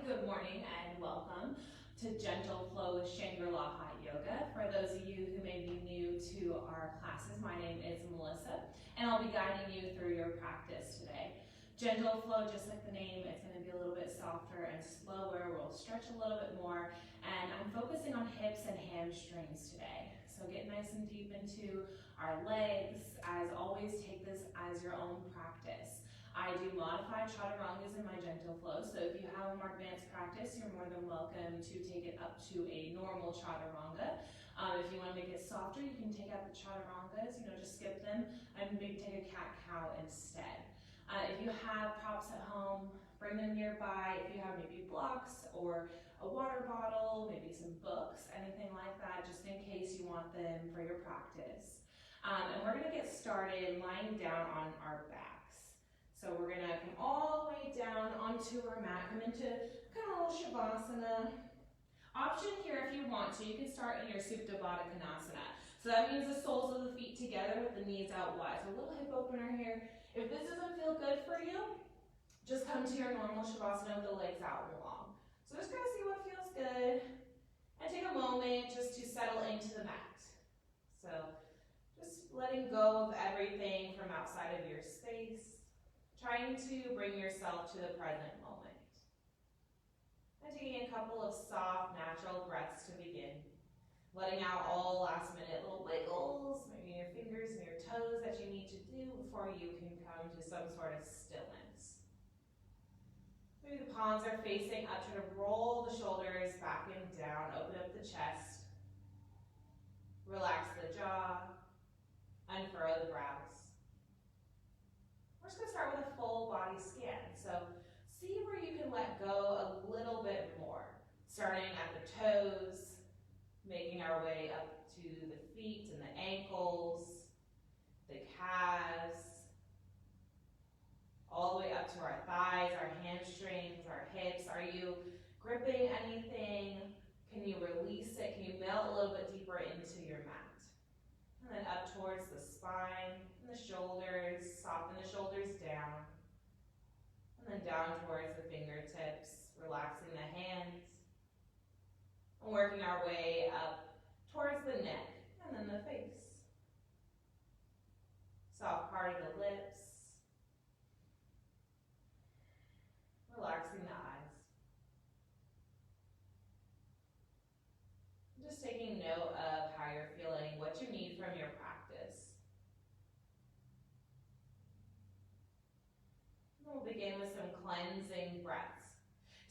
Good morning and welcome to Gentle Flow with Shangri-La Hot Yoga. For those of you who may be new to our classes, my name is Melissa and I'll be guiding you through your practice today. Gentle Flow, just like the name, it's going to be a little bit softer and slower. We'll stretch a little bit more, and I'm focusing on hips and hamstrings today. So get nice and deep into our legs. As always, take this as your own practice. I do modified chaturangas in my Gentle Flow, so if you have a more advanced practice, you're more than welcome to take it up to a normal chaturanga. If you want to make it softer, you can take out the chaturangas, just skip them and maybe take a cat-cow instead. If you have props at home, bring them nearby. If you have maybe blocks or a water bottle, maybe some books, anything like that, just in case you want them for your practice. And we're going to get started lying down on our backs. So we're going to come all the way down onto our mat, come into kind of a little Shavasana. Option here if you want to, you can start in your Supta Baddha Konasana. So that means the soles of the feet together with the knees out wide. So a little hip opener here. If this doesn't feel good for you, just come to your normal Shavasana with the legs out and long. So just kind of see what feels good and take a moment just to settle into the mat. So just letting go of everything from outside of your space. Trying to bring yourself to the present moment. And taking a couple of soft, natural breaths to begin. Letting out all last minute little wiggles, maybe your fingers and your toes that you need to do before you can come to some sort of stillness. Maybe the palms are facing up, try to roll the shoulders back and down, open up the chest. Relax the jaw, unfurrow the brows. We're just going to start with a full body scan. So see where you can let go a little bit more. Starting at the toes, making our way up to the feet and the ankles, the calves, all the way up to our thighs, our hamstrings, our hips. Are you gripping anything? Can you release it? Can you melt a little bit deeper into your mat? And then up towards the spine and the shoulders, soften the shoulders down. And then down towards the fingertips, relaxing the hands. And working our way up towards the neck and then the face. Soft part of the lips. Relaxing the eyes. Just taking note of how you're feeling, what you need from your practice. We'll begin with some cleansing breaths.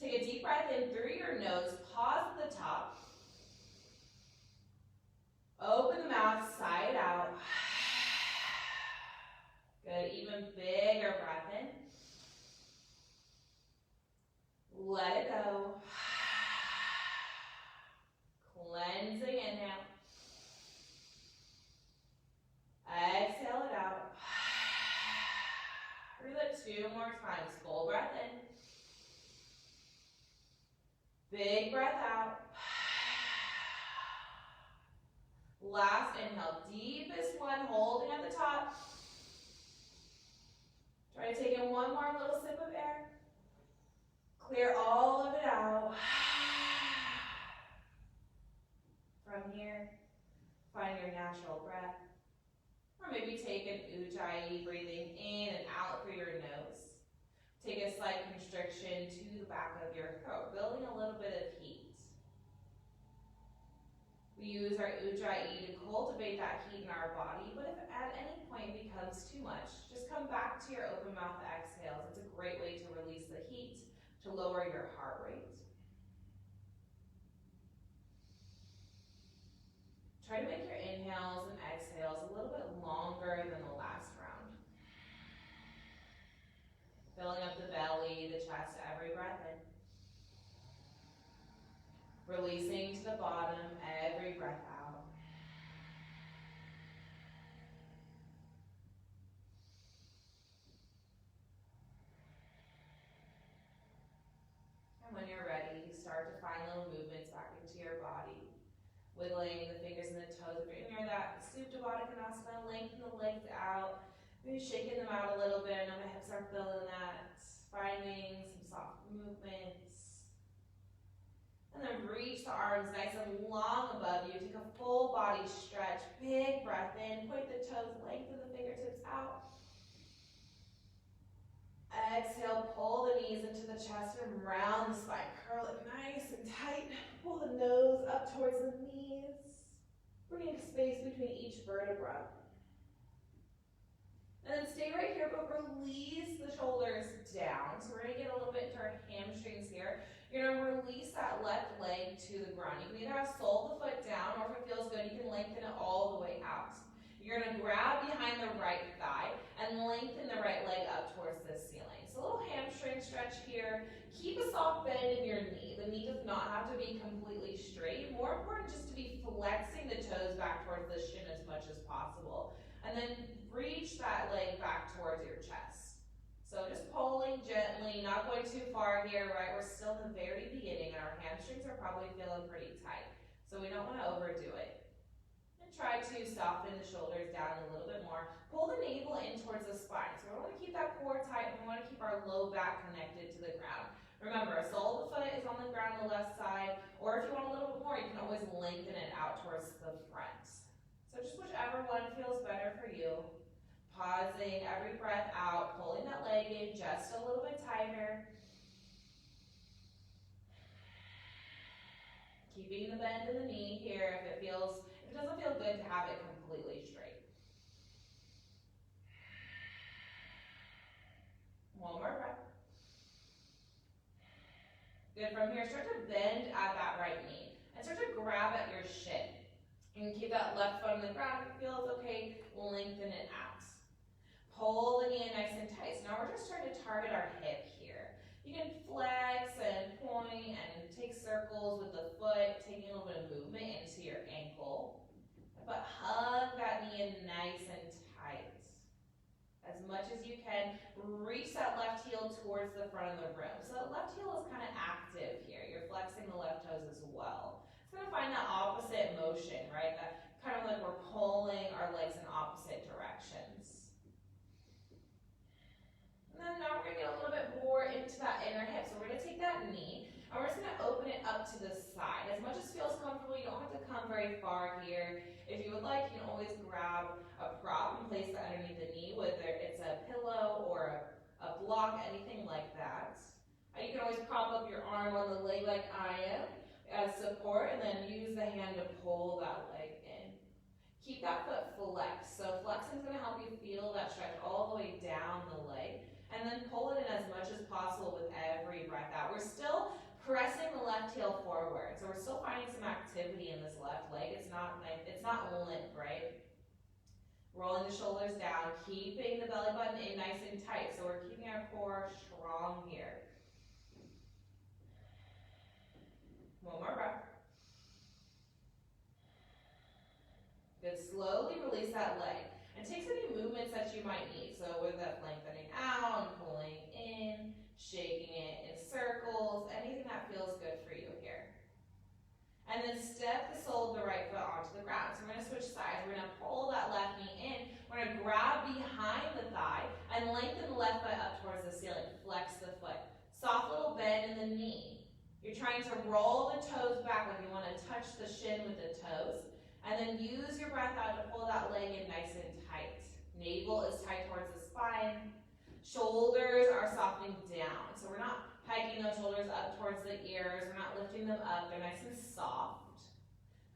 Take a deep breath in through your nose, pause at the top. Open the mouth, sigh it out. Good, even bigger breath in. Let it go. Cleansing inhale. Exhale it out. Breathe it 2 more times. Full breath in. Big breath out. Last inhale, deepest one, holding at the top. Try to take in one more little sip of air. Clear all of it out. From here, find your natural breath. Or maybe take an ujjayi, breathing in and out through your nose. Take a slight constriction to the back of your throat, building a little bit of heat. We use our ujjayi to cultivate that heat in our body, but if at any point it becomes too much, just come back to your open mouth exhales. It's a great way to release the heat, to lower your heart rate. Try to make your inhales and exhales a little bit longer than the last round. Filling up the belly, the chest, every breath in. Releasing to the bottom, every breath out. And when you're ready, start to find little movements back into your body. Wiggling the fingers and the toes. If you're near that Supta Baddha Konasana, lengthen the legs out. Maybe shaking them out a little bit. I know my hips are feeling that. Finding some soft movements. And then reach the arms nice and long above you. Take a full body stretch. Big breath in. Point the toes, lengthen the fingertips out. Exhale, pull the knees into the chest and round the spine. Curl it nice and tight. Pull the nose up towards the knees. Bringing space between each vertebra. And then stay right here, but release the shoulders down. So we're going to get a little bit into our hamstrings here. You're going to release that left leg to the ground. You can either have sole the foot down, or if it feels good, you can lengthen it all the way out. You're going to grab behind the right thigh and lengthen the right leg up towards the ceiling. So a little hamstring stretch here. Keep a soft bend in your knee. The knee does not have to be completely straight. More important just to be flexing the toes back towards the shin as much as possible. And then reach that leg back towards your chest. So just pulling gently, not going too far here, right? We're still in the very beginning and our hamstrings are probably feeling pretty tight. So we don't want to overdo it. And try to soften the shoulders down a little bit more. Pull the navel in towards the spine. So we want to keep that core tight and we want to keep our low back connected to the ground. Remember, a sole of the foot is on the ground on the left side, or if you want a little bit more, you can always lengthen it out towards the front. So just whichever one feels better for you. Pausing every breath out, pulling that leg in just a little bit tighter. Keeping the bend in the knee here if it doesn't feel good to have it completely straight. One more breath. Good, from here, start to bend at that right knee and start to grab at your shin. You can keep that left foot on the ground if it feels okay, lengthen it out. Pull the knee in nice and tight. So now we're just trying to target our hip here. You can flex and point and take circles with the foot, taking a little bit of movement into your ankle. But hug that knee in nice and tight. As much as you can, reach that left heel towards the front of the room. So that left heel is kind of active here. You're flexing the left toes as well. It's going to find that opposite motion, right? That kind of like we're pulling our legs in opposite directions. And then now we're going to get a little bit more into that inner hip. So we're going to take that knee and we're just going to open it up to the side. As much as feels comfortable, you don't have to come very far here. If you would like, you can always grab a prop and place that underneath the knee, whether it's a pillow or a block, anything like that. You can always prop up your arm on the leg like I am as support and then use the hand to pull that leg in. Keep that foot flexed. So flexing is going to help you feel that stretch all the way down the leg. And then pull it in as much as possible with every breath out. We're still pressing the left heel forward. So we're still finding some activity in this left leg. It's not limp, right? Rolling the shoulders down, keeping the belly button in nice and tight. So we're keeping our core strong here. One more breath. Good, slowly release that leg. And take any movements that you might need. So whether that's lengthening out and pulling in, shaking it in circles, anything that feels good for you here. And then step the sole of the right foot onto the ground. So we're going to switch sides. We're going to pull that left knee in. We're going to grab behind the thigh and lengthen the left foot up towards the ceiling. Flex the foot. Soft little bend in the knee. You're trying to roll the toes back when you want to touch the shin with the toes. And then use your breath out to pull that leg in nice and tight. Navel is tight towards the spine. Shoulders are softening down. So we're not hiking those shoulders up towards the ears. We're not lifting them up. They're nice and soft.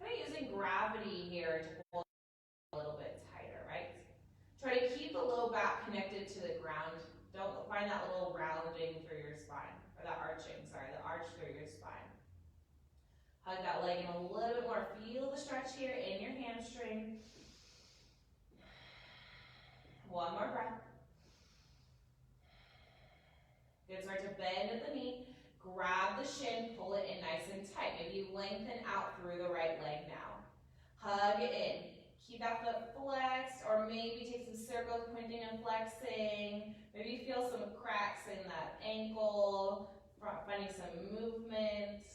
Kind of using gravity here to pull a little bit tighter, right? Try to keep the low back connected to the ground. Don't find that little rounding through your spine. Or that arching, sorry, the arch through your spine. Hug that leg in a little bit more. Feel the stretch here in your hamstring. One more breath. Good, start to bend at the knee. Grab the shin, pull it in nice and tight. Maybe you lengthen out through the right leg now. Hug it in. Keep that foot flexed, or maybe take some circles, pointing and flexing. Maybe you feel some cracks in that ankle, finding some movement.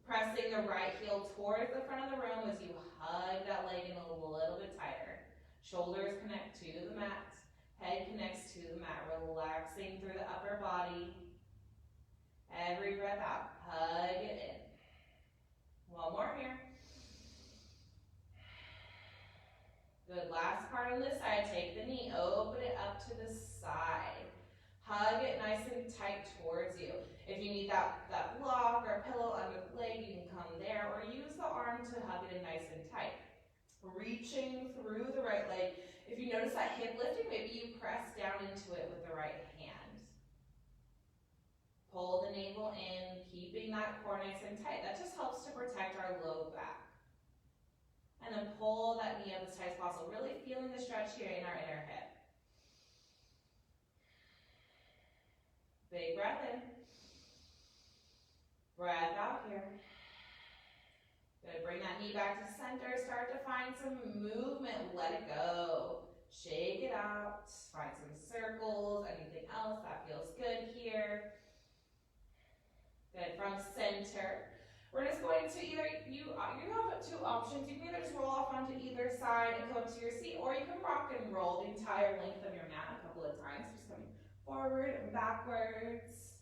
Pressing the right heel towards the front of the room as you hug that leg in a little bit tighter. Shoulders connect to the mat. Head connects to the mat. Relaxing through the upper body. Every breath out, hug it in. One more here. Good, last part on this side, take the knee, open it up to the side. Hug it nice and tight towards you. If you need that block or pillow under the leg, you can come there, or use the arm to hug it in nice and tight. Reaching through the right leg. If you notice that hip lifting, maybe you press down into it with the right hand. Pull the navel in, keeping that core nice and tight. That just helps to protect our low back. And then pull that knee up as tight as possible, really feeling the stretch here in our inner hip. Big breath in. Breath out here. Good, bring that knee back to center. Start to find some movement, let it go. Shake it out, find some circles, anything else that feels good here. Good, from center. We're just going to either, you have two options. You can either just roll off onto either side and come to your seat, or you can rock and roll the entire length of your mat a couple of times. Just coming forward and backwards.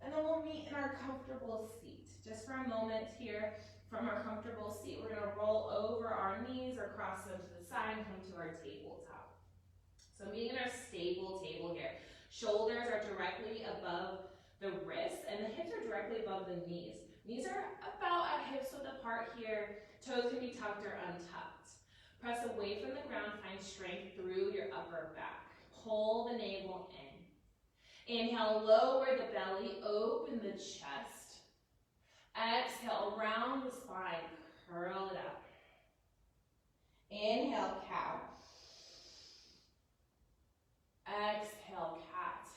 And then we'll meet in our comfortable seat. Just for a moment here, from our comfortable seat, we're gonna roll over our knees or cross them to the side and come to our tabletop. So meeting in our stable table here. Shoulders are directly above the wrists and the hips are directly above the knees. Knees are about at hips width apart here. Toes can be tucked or untucked. Press away from the ground, find strength through your upper back. Pull the navel in. Inhale, lower the belly, open the chest. Exhale, round the spine, curl it up. Inhale, cow. Exhale, cat.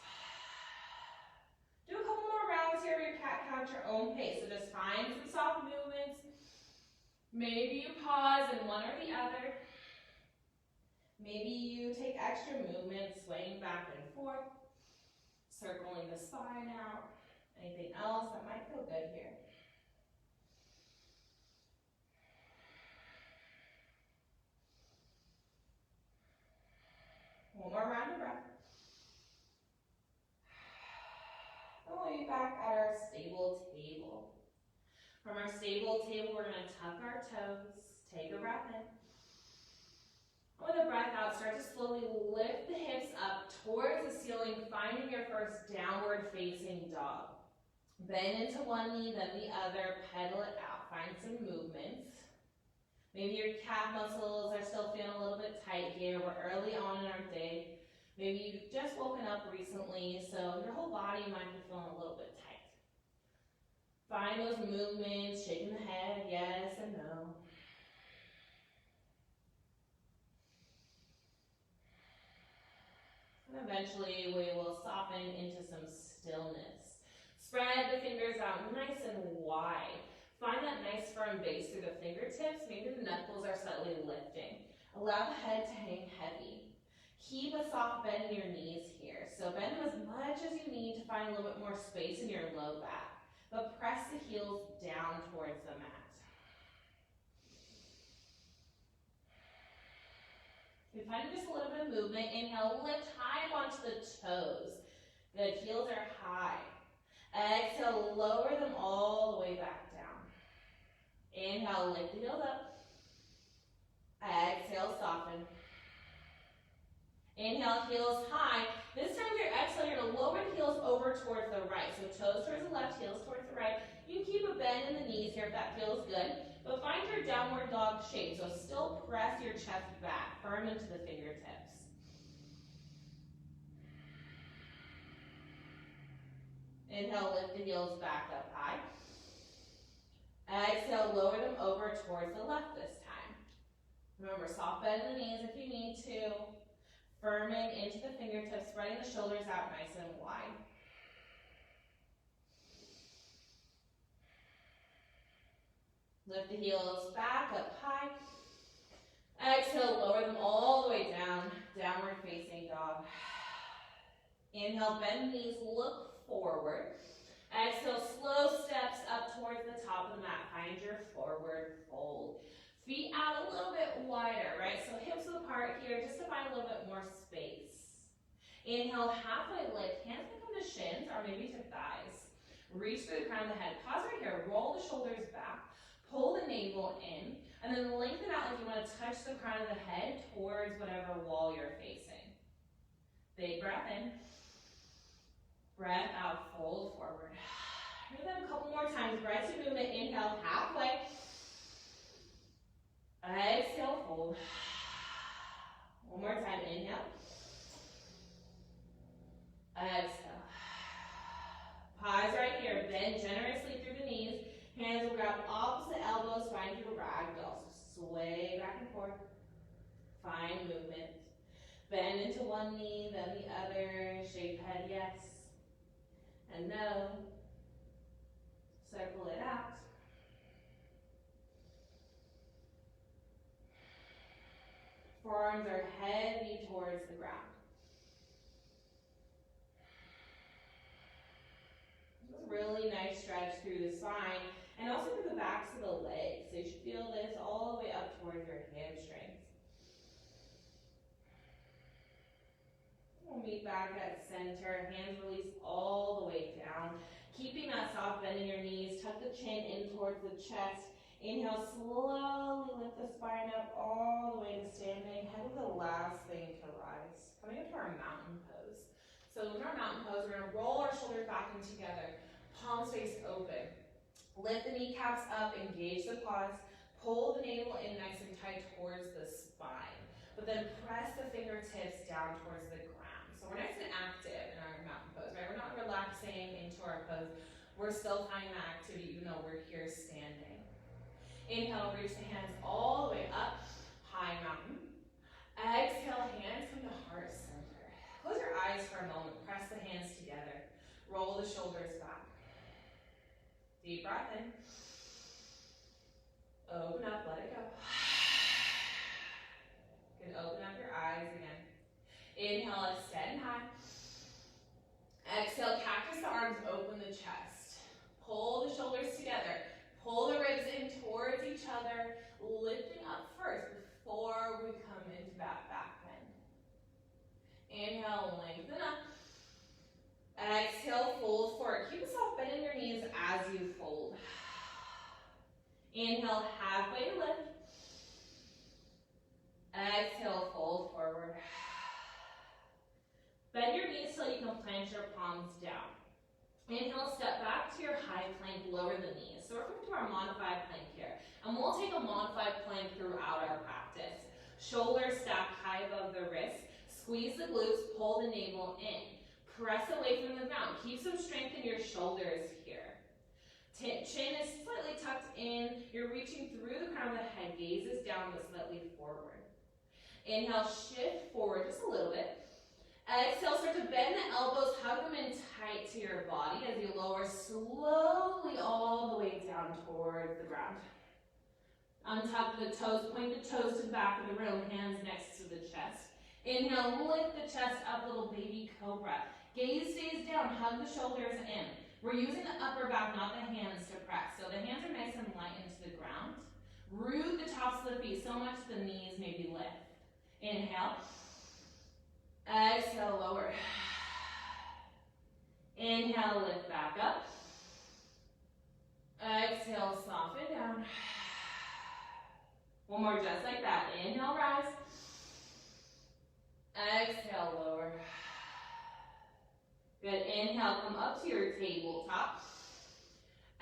Do a couple more rounds here of your cat-cow at your own pace. So just find some soft movements. Maybe you pause in one or the other. Maybe you take extra movements, swaying back and forth, circling the spine out. Anything else that might feel good here? One more round of breath. And we'll be back at our stable table. From our stable table, we're going to tuck our toes, take a breath in. With a breath out, start to slowly lift the hips up towards the ceiling, finding your first downward facing dog. Bend into one knee, then the other, pedal it out. Find some movements. Maybe your calf muscles are still feeling a little bit tight here. We're early on in our day. Maybe you've just woken up recently, so your whole body might be feeling a little bit tight. Find those movements, shaking the head, yes and no. And eventually we will soften into some stillness. Spread the fingers out nice and wide. Find that nice firm base through the fingertips. Maybe the knuckles are slightly lifting. Allow the head to hang heavy. Keep a soft bend in your knees here. So bend them as much as you need to find a little bit more space in your low back. But press the heels down towards the mat. If you find just a little bit of movement, inhale, lift high onto the toes. Good, heels are high. Exhale, lower them all the way back down. Inhale, lift the heels up. Exhale, soften. Inhale, heels high. This time your exhale, you're going to lower the heels over towards the right. So toes towards the left, heels towards the right. You can keep a bend in the knees here if that feels good. But find your downward dog shape. So still press your chest back, firm into the fingertips. Inhale, lift the heels back up high. Exhale, lower them over towards the left this time. Remember, soft bend in the knees if you need to. Firming into the fingertips, spreading the shoulders out nice and wide. Lift the heels back up high. Exhale, lower them all the way down, downward facing dog. Inhale, bend the knees, look forward. Exhale, slow steps up towards the top of the mat. Find your forward fold. Feet out a little bit wider, right? So hips apart here, just to find a little bit more space. Inhale, halfway lift. Hands can come to shins or maybe to thighs. Reach through the crown of the head. Pause right here. Roll the shoulders back. Pull the navel in. And then lengthen out like you want to touch the crown of the head towards whatever wall you're facing. Big breath in. Breath out. Fold forward. Do that a couple more times. Breath to movement. Inhale halfway. Exhale, fold. One more time. Inhale. Exhale. Pause right here. Bend generously through the knees. Hands will grab opposite elbows. Find your ragdoll. So sway back and forth. Find movement. Bend into one knee, then the other. Shake head yes and no. Circle it out. Forearms are heavy towards the ground. Really nice stretch through the spine and also through the backs of the legs. So you should feel this all the way up towards your hamstrings. We'll meet back at center. Hands release all the way down. Keeping that soft bend in your knees. Tuck the chin in towards the chest. Inhale, slowly lift the spine up all the way to standing. Head is the last thing to rise. Coming into our mountain pose. So in our mountain pose, we're going to roll our shoulders back in together. Palms face open. Lift the kneecaps up, engage the quads. Pull the navel in nice and tight towards the spine. But then press the fingertips down towards the ground. So we're nice and active in our mountain pose, right? We're not relaxing into our pose. We're still finding that activity even though we're here standing. Inhale, reach the hands all the way up, high mountain. Exhale, hands come to heart center. Close your eyes for a moment, press the hands together. Roll the shoulders back. Deep breath in. Open up, let it go. You can open up your eyes again. Inhale, extend high. Exhale, cactus the arms, open the chest. Pull the shoulders together. Pull the ribs in towards each other, lifting up first before we come into that back bend. Inhale, lengthen up. Exhale, fold forward. Keep a soft bend in your knees as you fold. Inhale, halfway to lift. Exhale, fold forward. Bend your knees so you can plant your palms down. Inhale, step back to your high plank, lower the knees. So we're coming to our modified plank here. And we'll take a modified plank throughout our practice. Shoulders stacked high above the wrists. Squeeze the glutes, pull the navel in. Press away from the ground. Keep some strength in your shoulders here. Chin is slightly tucked in. You're reaching through the crown of the head. Gaze is down but slightly forward. Inhale, shift forward just a little bit. Exhale, start to bend the elbows, hug them in tight to your body as you lower slowly all the way down towards the ground. Untuck the toes, point the toes to the back of the room, hands next to the chest. Inhale, lift the chest up, little baby cobra. Gaze stays down, hug the shoulders in. We're using the upper back, not the hands to press. So the hands are nice and light into the ground. Root the tops of the feet so much the knees maybe lift. Inhale. Exhale, lower. Inhale, lift back up. Exhale, soften down. One more just like that. Inhale, rise. Exhale, lower. Good. Inhale, come up to your tabletop.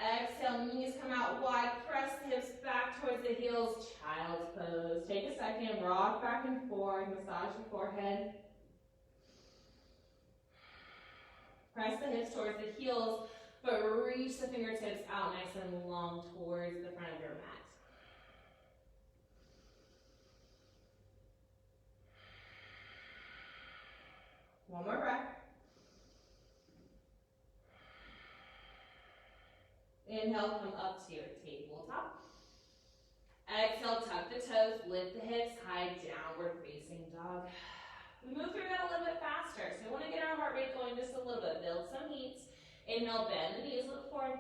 Exhale, knees come out wide. Press the hips back towards the heels. Child's pose. Take a second, rock back and forth. Massage the forehead. Press the hips towards the heels, but reach the fingertips out nice and long towards the front of your mat. One more breath. Inhale, come up to your tabletop. Exhale, tuck the toes, lift the hips, high downward facing dog. We move through that a little bit faster, so we want to get our heart rate going just a little bit. Build some heat. Inhale, bend the knees, look forward.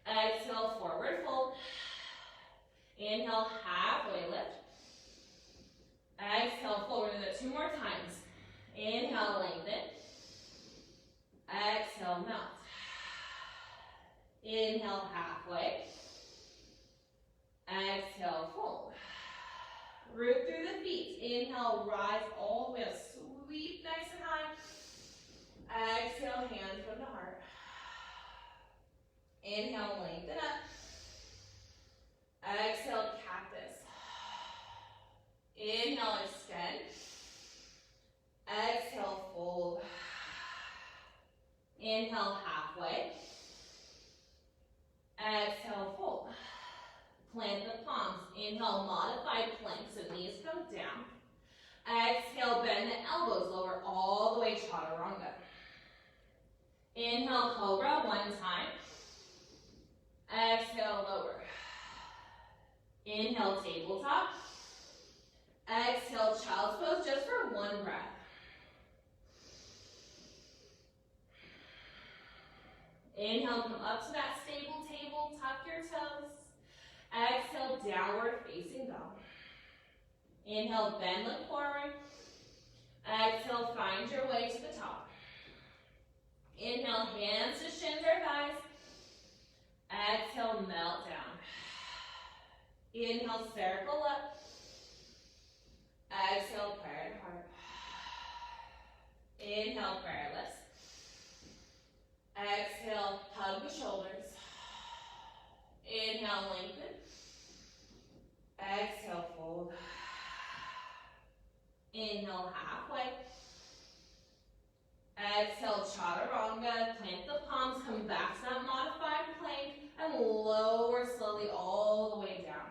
Exhale, forward fold. Inhale, halfway lift. Exhale, forward. Do that 2 more times. Inhale, lengthen. Exhale, melt. Inhale, halfway. Exhale, fold. Root through the feet. Inhale, rise all the way up. Sweep nice and high. Exhale, hands from the heart. Inhale, lengthen up. Exhale, cactus. Inhale, extend. Exhale, fold. Inhale, halfway. Exhale, fold. Plant the palms. Inhale, modified plank, so knees come down. Exhale, bend the elbows, lower all the way, chaturanga. Inhale, cobra, one time. Exhale, lower. Inhale, tabletop. Exhale, child's pose, just for one breath. Inhale, come up to that stable table, tuck your toes. Exhale, downward facing dog. Inhale, bend, look forward. Exhale, find your way to the top. Inhale, hands to shins or thighs. Exhale, melt down. Inhale, circle up. Exhale, prayer to heart. Inhale, prayer lifts. Exhale, hug the shoulders. Inhale, lengthen. Exhale, fold. Inhale, halfway. Exhale, chaturanga. Plant the palms, come back to that modified plank, and lower slowly all the way down.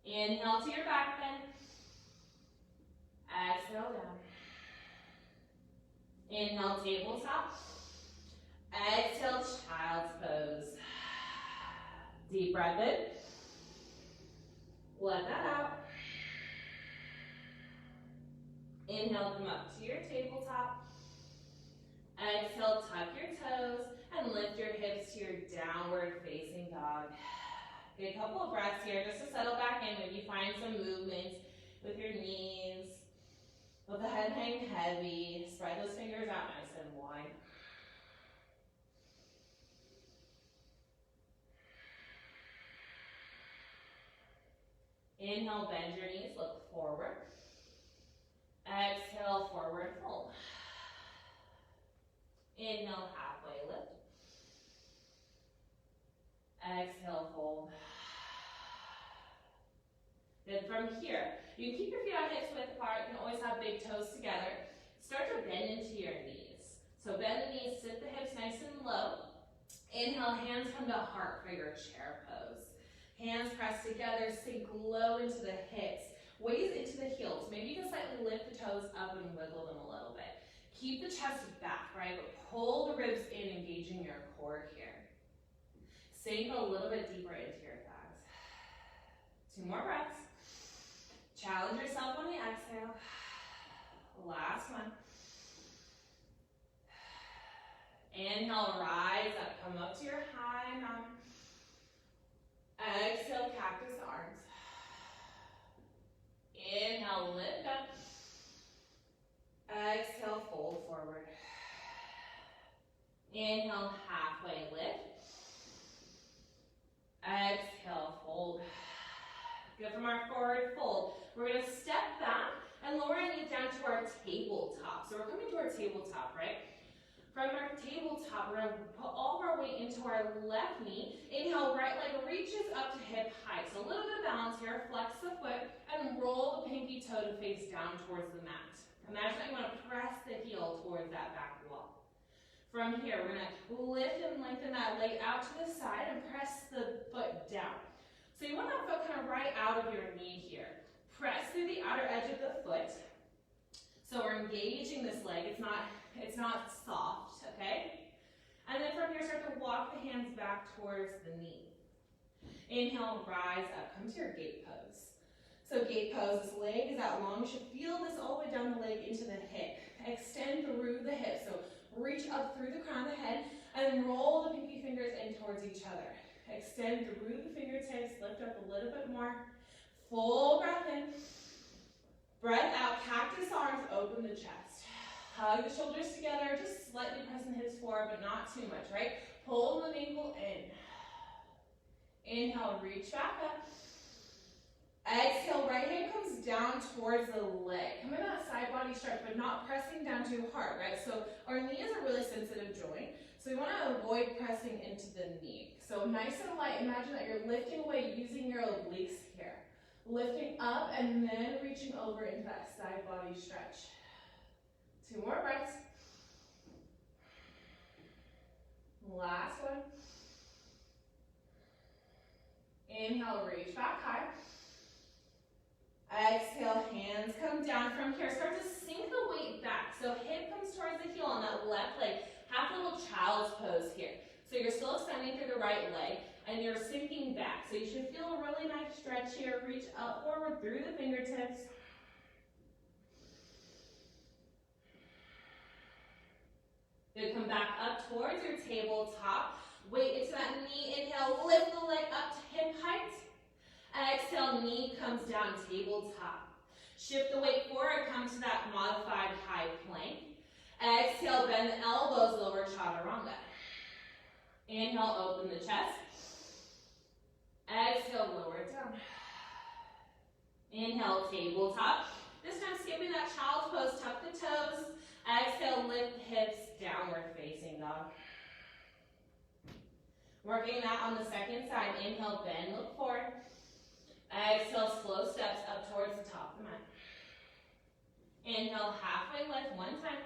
Inhale to your back bend. Exhale, down. Inhale, tabletop. Exhale, child's pose. Deep breath in. Let that out. Inhale, come up to your tabletop. Exhale, tuck your toes and lift your hips to your downward facing dog. Get a couple of breaths here just to settle back in. Maybe find some movement with your knees. Let the head hang heavy. Spread those fingers out nice and wide. Inhale, bend your knees, look forward. Exhale, forward fold. Inhale, halfway lift. Exhale, fold. Then from here, you can keep your feet on hips width apart. You can always have big toes together. Start to bend into your knees. So bend the knees, sit the hips nice and low. Inhale, hands come to heart for your chair pose. Hands press together, sink low into the hips. Waist into the heels. Maybe you can slightly lift the toes up and wiggle them a little bit. Keep the chest back, right? But pull the ribs in, engaging your core here. Sink a little bit deeper into your thighs. 2 more breaths. Challenge yourself on the exhale. Last one. Inhale, rise up. Come up to your high mountain. Exhale, cactus arms. Inhale, lift up. Exhale, fold forward. Inhale, halfway lift. Exhale, fold. Good from our forward fold. We're going to step back and lower our knees down to our tabletop. So we're coming to our tabletop, right? From our tabletop, we're going to put all of our weight into our left knee. Inhale, right leg reaches up to hip height. So a little bit of balance here. Flex the foot and roll the pinky toe to face down towards the mat. Imagine that you want to press the heel towards that back wall. From here, we're going to lift and lengthen that leg out to the side and press the foot down. So you want that foot kind of right out of your knee here. Press through the outer edge of the foot. So we're engaging this leg. It's not soft, okay? And then from here, start to walk the hands back towards the knee. Inhale, rise up. Come to your gate pose. So gate pose, this leg is out long. You should feel this all the way down the leg into the hip. Extend through the hip. So reach up through the crown of the head and then roll the pinky fingers in towards each other. Extend through the fingertips. Lift up a little bit more. Full breath in. Breath out. Cactus arms. Open the chest. Hug the shoulders together. Just slightly pressing the hips forward, but not too much, right? Pull the navel in. Inhale, reach back up. Exhale, right hand comes down towards the leg. Come in that side body stretch, but not pressing down too hard, right? So our knee is a really sensitive joint, so we want to avoid pressing into the knee. So nice and light, imagine that you're lifting away using your obliques here. Lifting up and then reaching over into that side body stretch. 2 more breaths. Last one. Inhale, reach back high. Exhale, hands come down from here. Start to sink the weight back. So hip comes towards the heel on that left leg. Half a little child's pose here. So you're still extending through the right leg and you're sinking back. So you should feel a really nice stretch here. Reach up forward through the fingertips. Then come back up towards your tabletop. Weight into that knee. Inhale, lift the leg up to hip height. Exhale, knee comes down, tabletop. Shift the weight forward, come to that modified high plank. Exhale, bend the elbows, lower chaturanga. Inhale, open the chest. Exhale, lower it down. Inhale, tabletop. This time skipping that child's pose, tuck the toes. Exhale, lift hips, downward facing dog. Working that on the second side. Inhale, bend, look forward. Exhale, slow steps up towards the top of the mat. Inhale, halfway lift, 1 time.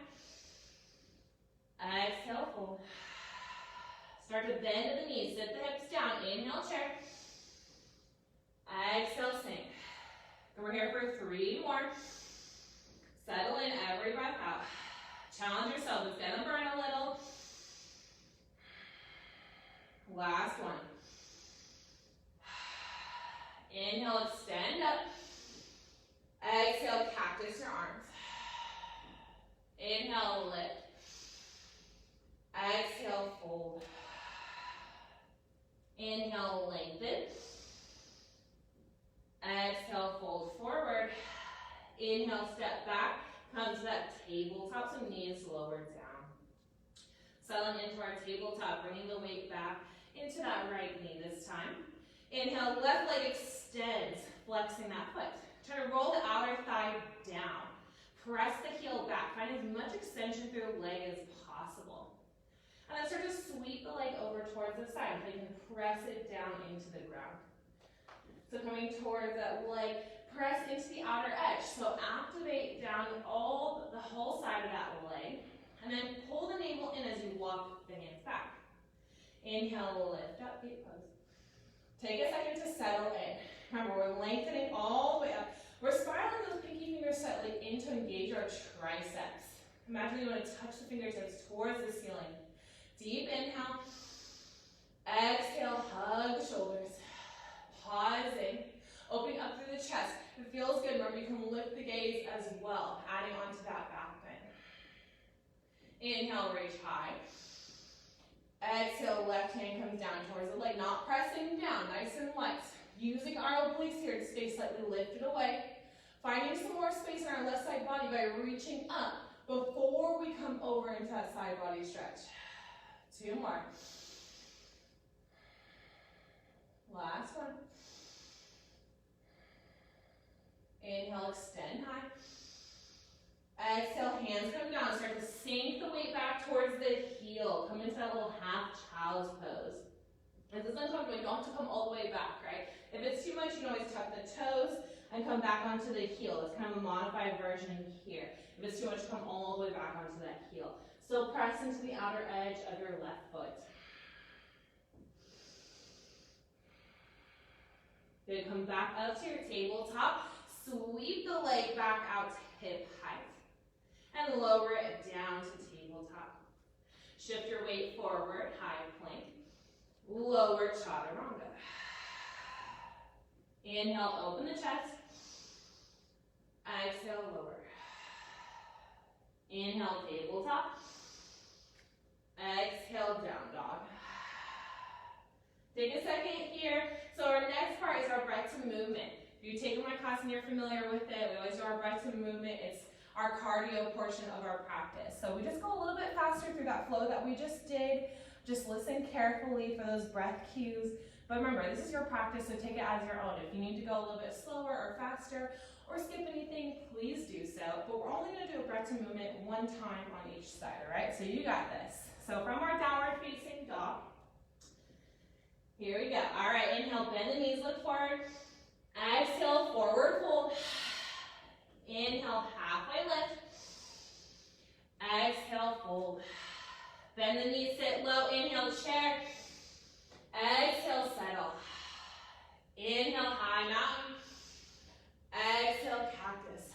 Exhale, fold. Start to bend to the knees, sit the hips down. Inhale, chair. Exhale, sink. We're here for 3 more. Settle in every breath out. Challenge yourself, it's gonna burn a little. Last one. Inhale, extend up. Exhale, cactus your arms. Inhale, lift. Exhale, fold. Inhale, lengthen. Exhale, fold forward. Inhale, step back. Come to that tabletop, so knees lowered down. Settling into our tabletop, bringing the weight back into that right knee this time. Inhale, left leg extends, flexing that foot. Try to roll the outer thigh down. Press the heel back. Find as much extension through the leg as possible. And then start to sweep the leg over towards the side so you can press it down into the ground. So coming towards that leg, press into the outer edge. So activate down the whole side of that leg. And then pull the navel in as you walk the hands back. Inhale, lift up, gate pose. Take a second to settle in. Remember, we're lengthening all the way up. We're spiraling those pinky fingers slightly in to engage our triceps. Imagine you want to touch the fingertips towards the ceiling. Deep inhale. Exhale, hug the shoulders. Pausing. Opening up through the chest. If it feels good, remember you can lift the gaze as well, adding onto that back bend. Inhale, reach high. Exhale, left hand comes down towards the leg, not pressing down, nice and light. Using our obliques here to stay slightly lifted away. Finding some more space in our left side body by reaching up before we come over into that side body stretch. 2 more. Last one. Inhale, extend high. Exhale, hands come down. Start to sink the weight back towards the heel. Come into that little half child's pose. If this is uncomfortable, you don't have to come all the way back, right? If it's too much, you can always tuck the toes and come back onto the heel. It's kind of a modified version here. If it's too much, come all the way back onto that heel. Still press into the outer edge of your left foot. Then come back up to your tabletop. Sweep the leg back out to hip height. And lower it down to tabletop. Shift your weight forward, high plank. Lower chaturanga. Inhale, open the chest. Exhale, lower. Inhale, tabletop. Exhale, down dog. Take a second here. So our next part is our breath to movement. If you've taken my class and you're familiar with it, we always do our breath to movement. It's our cardio portion of our practice. So we just go a little bit faster through that flow that we just did, Just listen carefully for those breath cues. But remember, this is your practice, so take it as your own. If you need to go a little bit slower or faster or skip anything, please do so. But we're only going to do a breath to movement one time on each side, all right? So you got this. So from our downward facing dog, here we go. All right, inhale, bend the knees, look forward. Exhale, forward fold. Inhale, halfway lift. Exhale, fold. Bend the knees, sit low. Inhale, chair. Exhale, settle. Inhale, high mountain. Exhale, cactus.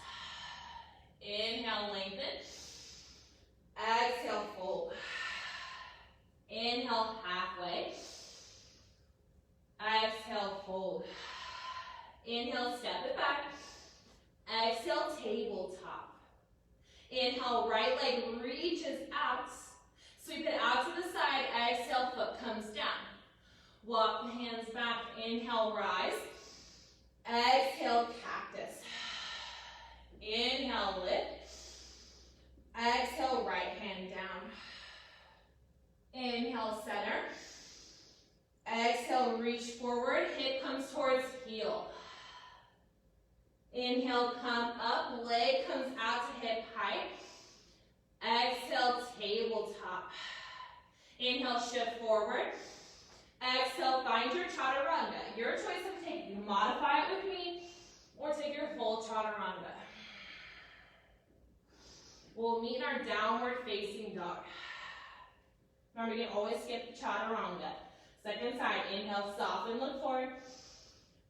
Inhale, lengthen. Exhale, fold. Inhale, halfway. Exhale, fold. Inhale, step it back. Exhale, tabletop. Inhale, right leg reaches out. Sweep it out to the side. Exhale, foot comes down. Walk the hands back. Inhale, rise. Exhale, cactus. Inhale, lift. Exhale, right hand down. Inhale, center. Exhale, reach forward. Hip comes towards heel. Inhale, come up. Leg comes out to hip height. Exhale, tabletop. Inhale, shift forward. Exhale, find your chaturanga. Your choice of take. You modify it with me or take your full chaturanga. We'll meet in our downward facing dog. Remember, you can always skip chaturanga. Second side, inhale, soften, look forward.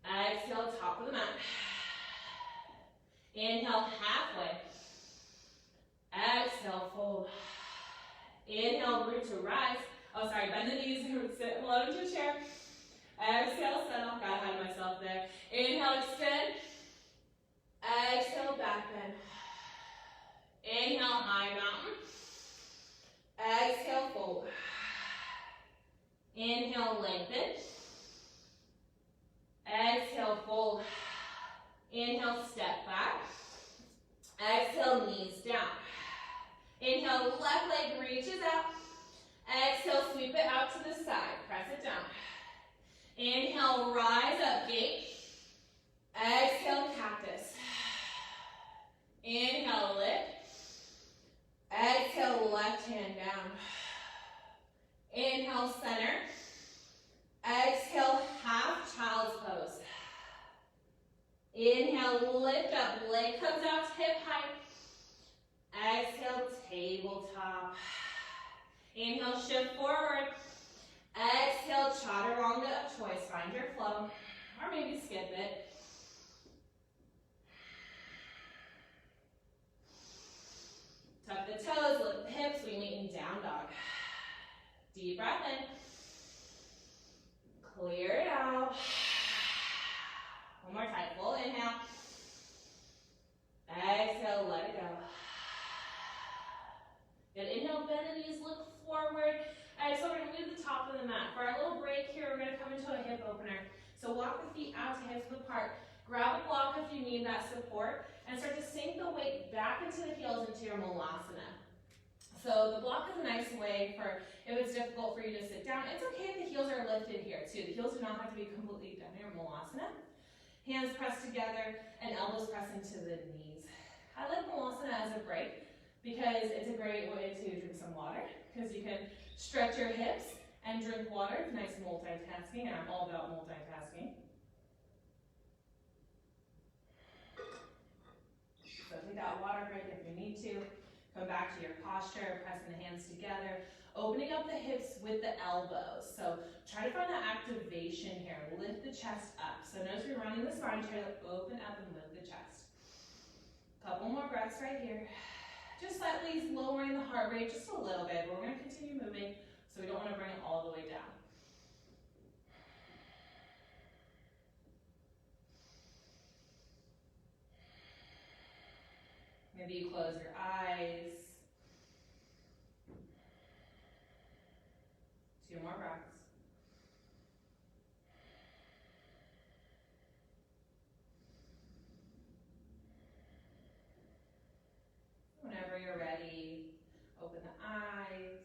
Exhale, top of the mat. Inhale, halfway. Exhale, fold. Inhale, root to rise. Oh, sorry, bend the knees, sit low into a chair. Exhale, settle. Got ahead of myself there. Inhale, extend. Exhale, back bend. Inhale, high mountain. Exhale, fold. Inhale, lengthen. Exhale, fold. Inhale, step back. Exhale, knees down. Inhale, left leg reaches out. Exhale, sweep it out to the side. Press it down. Inhale, rise up, gate. Exhale, cactus. Inhale, lift. Exhale, left hand down. Inhale, center. Exhale, half child's pose. Inhale, lift up, leg comes out to hip height. Exhale, tabletop. Inhale, shift forward. Exhale, chaturanga of choice. Find your flow, or maybe skip it. Tuck the toes, lift the hips. We meet in down dog. Deep breath in. Clear it out. One more time. Full inhale. Exhale, let it go. Good. Inhale, bend the knees, look forward. All right, so we're going to move the top of the mat. For our little break here, we're going to come into a hip opener. So walk the feet out to hips width apart. Grab a block if you need that support, and start to sink the weight back into the heels into your Malasana. So the block is a nice way for, if it's difficult for you to sit down, it's okay if the heels are lifted here too. The heels do not have to be completely down here, Malasana. Hands pressed together and elbows press into the knees. I like Malasana as a break because it's a great way to drink some water, because you can stretch your hips and drink water. Nice multitasking, and I'm all about multitasking. So take that water break if you need to. Come back to your posture, pressing the hands together, opening up the hips with the elbows. So try to find that activation here. Lift the chest up. So notice we're running the spine, try to open up and lift the chest. Couple more breaths right here. Just slightly lowering the heart rate just a little bit, but we're going to continue moving, so we don't want to bring it all the way down. Maybe you close your eyes. 2 more breaths. Whenever you're ready, open the eyes.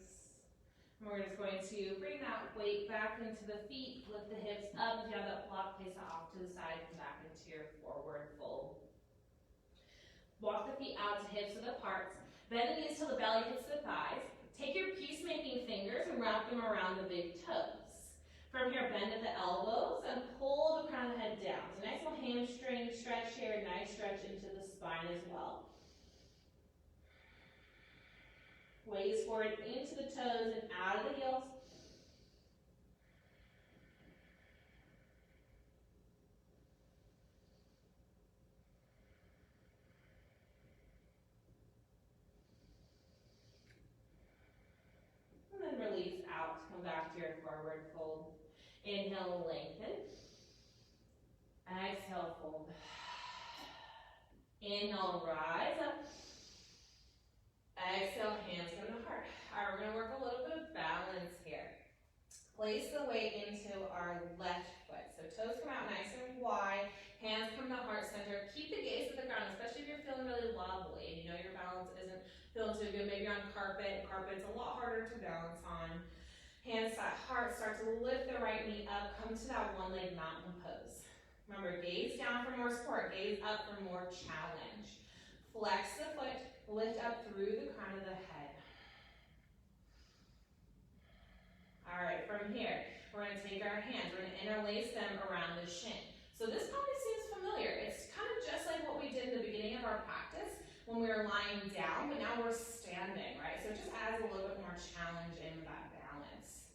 And we're just going to weight back into the feet, lift the hips up. If you have that block, place it off to the side, come back into your forward fold. Walk the feet out to hips width apart. Bend the knees till the belly hits the thighs. Take your peacemaking fingers and wrap them around the big toes. From here, bend at the elbows and pull the crown of the head down. So nice little hamstring stretch here, nice stretch into the spine as well. Waist forward into the toes and out of the heels. And then release out, come back to your forward fold. Inhale, lengthen. Exhale, fold. Inhale, rise up. Exhale, hands come to heart. All right, we're going to work a little bit of balance here. Place the weight into our left foot. So toes come out nice and wide, hands come to heart center. Keep the gaze at the ground, especially if you're feeling really wobbly and you know your balance isn't feeling too good. Maybe you're on carpet. Carpet's a lot harder to balance on. Hands at heart, start to lift the right knee up, come to that one-leg mountain pose. Remember, gaze down for more support, gaze up for more challenge. Flex the foot, lift up through the crown of the head. All right, from here, we're going to take our hands, we're going to interlace them around the shin. So this probably seems familiar. It's kind of just like what we did in the beginning of our practice when we were lying down, but now we're standing, right? So it just adds a little bit more challenge in that balance.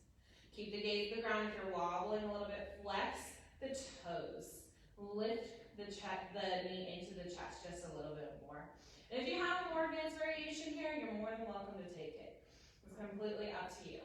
Keep the gaze to the ground. If you're wobbling a little bit, flex the toes. Lift the knee into the chest just a little bit more. And if you have a more advanced variation here, you're more than welcome to take it. It's completely up to you.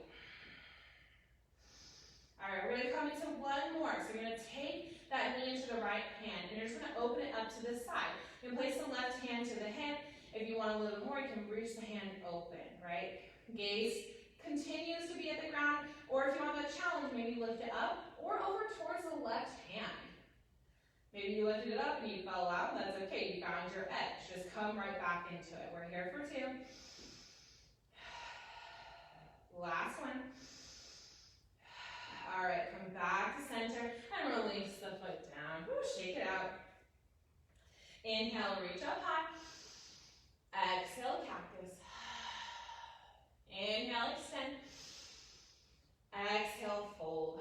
All right, we're going to come into one more. So you're going to take that knee into the right hand, and you're just going to open it up to the side. You can place the left hand to the hip. If you want a little more, you can reach the hand open, right? Gaze continues to be at the ground, or if you want that challenge, maybe lift it up or over towards the left hand. Maybe you lifted it up and you fell out, that's okay, you found your edge. Just come right back into it. We're here for 2. Last one. All right, come back to center and release the foot down. Woo, shake it out. Inhale, reach up high. Exhale, cactus. Inhale, extend. Exhale, fold.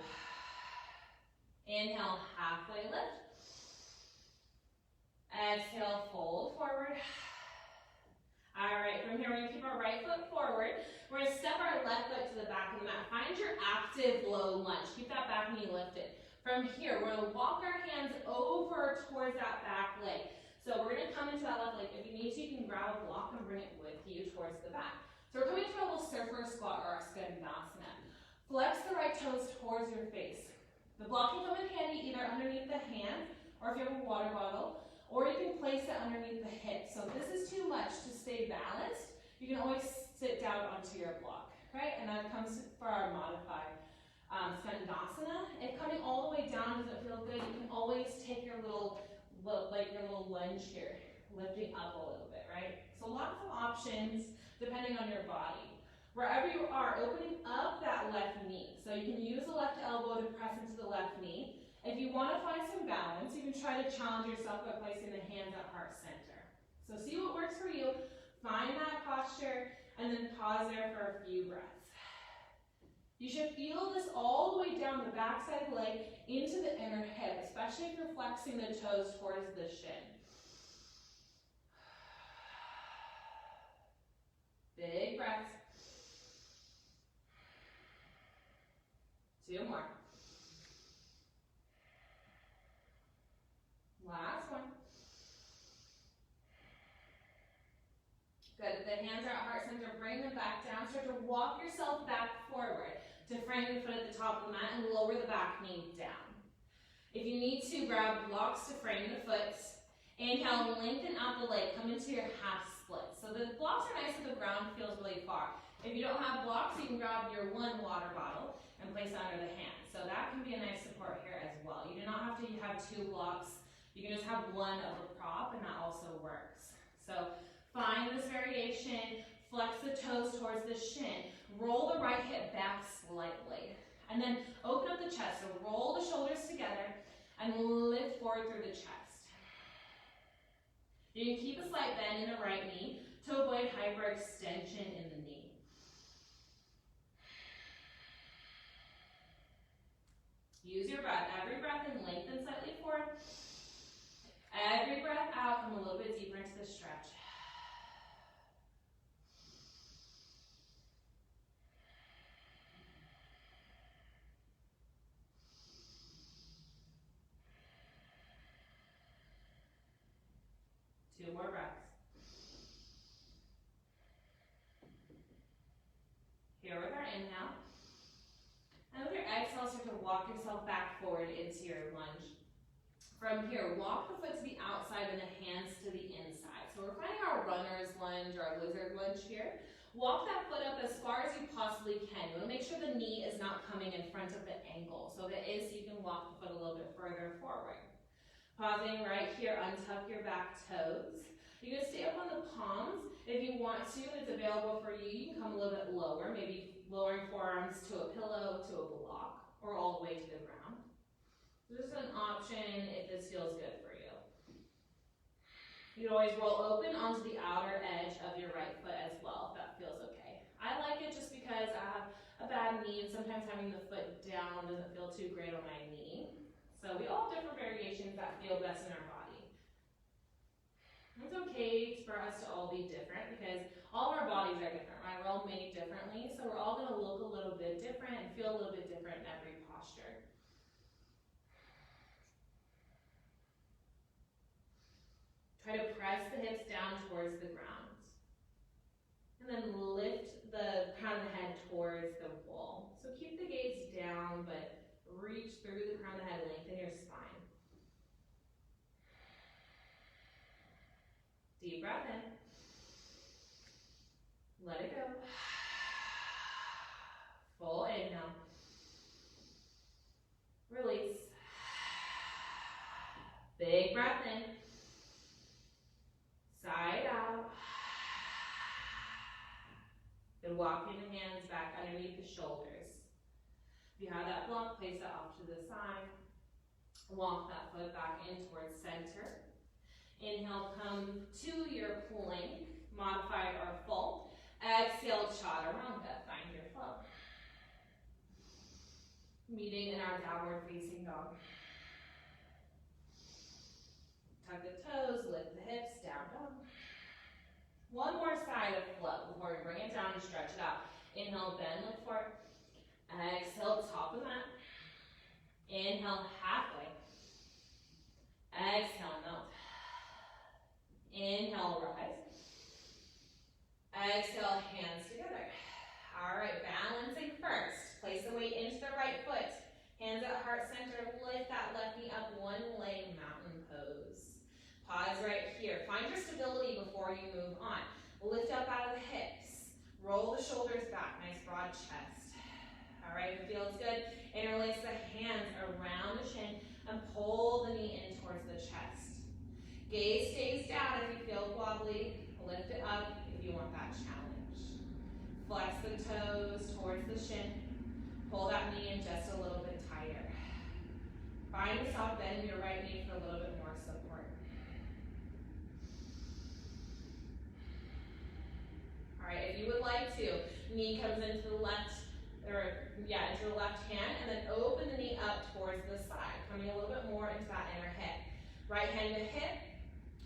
Inhale, halfway lift. Exhale, fold forward. All right, from here we're going to keep our right foot forward. We're going to step our left foot to the back of the mat. Find your active low lunge. Keep that back knee lifted. From here, we're going to walk our hands over towards that back leg. So we're going to come into that left leg. If you need to, you can grab a block and bring it with you towards the back. So we're coming to a little surfer squat or our skandasana. Flex the right toes towards your face. The block can come in handy either underneath the hand, or if you have a water bottle, or you can place it underneath the hip. So if this is too much to stay balanced, you can always sit down onto your block, right? And that comes for our modified skandasana. If coming all the way down doesn't feel good, you can always take your little lunge here, lifting up a little bit, right? So lots of options depending on your body. Wherever you are, opening up that left knee. So you can use the left elbow to press into the left knee. If you want to find some balance, you can try to challenge yourself by placing the hands at heart center. So see what works for you, find that posture, and then pause there for a few breaths. You should feel this all the way down the backside of the leg into the inner hip, especially if you're flexing the toes towards the shin. Big breaths. 2 more. Last one. Good. If the hands are at heart center, bring them back down. Start to walk yourself back forward to frame the foot at the top of the mat and lower the back knee down. If you need to, grab blocks to frame the foot. Inhale, lengthen out the leg. Come into your half split. So the blocks are nice if the ground feels really far. If you don't have blocks, you can grab your one water bottle and place it under the hand. So that can be a nice support here as well. You do not have to have 2 blocks. You can just have one of a prop, and that also works. So find this variation, flex the toes towards the shin, roll the right hip back slightly. And then open up the chest, so roll the shoulders together and lift forward through the chest. You can keep a slight bend in the right knee to avoid hyperextension in the knee. Use your breath. Every breath in, lengthen slightly forward. Every breath out, come a little bit deeper into the stretch. Two more breaths. Here with our inhale. And with your exhale, start to walk yourself back forward into your lunge. From here, walk the foot to the outside and the hands to the inside. So we're finding our runner's lunge or our lizard lunge here. Walk that foot up as far as you possibly can. You want to make sure the knee is not coming in front of the ankle. So if it is, you can walk the foot a little bit further forward. Pausing right here, untuck your back toes. You can stay up on the palms. If you want to, and it's available for you, you can come a little bit lower, maybe lowering forearms to a pillow, to a block, or all the way to the ground. This is an option if this feels good for you. You can always roll open onto the outer edge of your right foot as well, if that feels okay. I like it just because I have a bad knee, and sometimes having the foot down doesn't feel too great on my knee. So we all have different variations that feel best in our body. It's okay for us to all be different because all of our bodies are different, right? We're all made differently, so we're all going to look a little bit different and feel a little bit different in every posture. Try to press the hips down towards the ground. And then lift the crown of the head towards the wall. So keep the gaze down, but reach through the crown of the head, lengthen your spine. Deep breath in. Let it go. Full inhale. Release. Big breath in. Side out. Then walking the hands back underneath the shoulders. If you have that block, place it off to the side. Walk that foot back in towards center. Inhale, come to your plank, modified or full. Exhale, chaturanga, find your flow. Meeting in our downward facing dog. Tuck the toes, lift the hips, down dog. One more side of flow before we bring it down and stretch it out. Inhale, bend, look forward. Exhale, top of the mat. Inhale, halfway. Exhale, melt. Inhale, rise. Exhale, hands together. All right, balancing first. Place the weight into the right foot. Hands at heart center. Lift that left knee up, one leg mountain pose. Pause right here. Find your stability before you move on. Lift up out of the hips. Roll the shoulders back. Nice broad chest. All right, if it feels good, interlace the hands around the chin and pull the knee in towards the chest. Gaze stays down if you feel wobbly. Lift it up if you want that challenge. Flex the toes towards the shin. Pull that knee in just a little bit tighter. Find a soft bend in your right knee for a little bit more support. All right, if you would like to, knee comes into the left, into the left hand, and then open the knee up towards the side, coming a little bit more into that inner hip. Right hand to hip,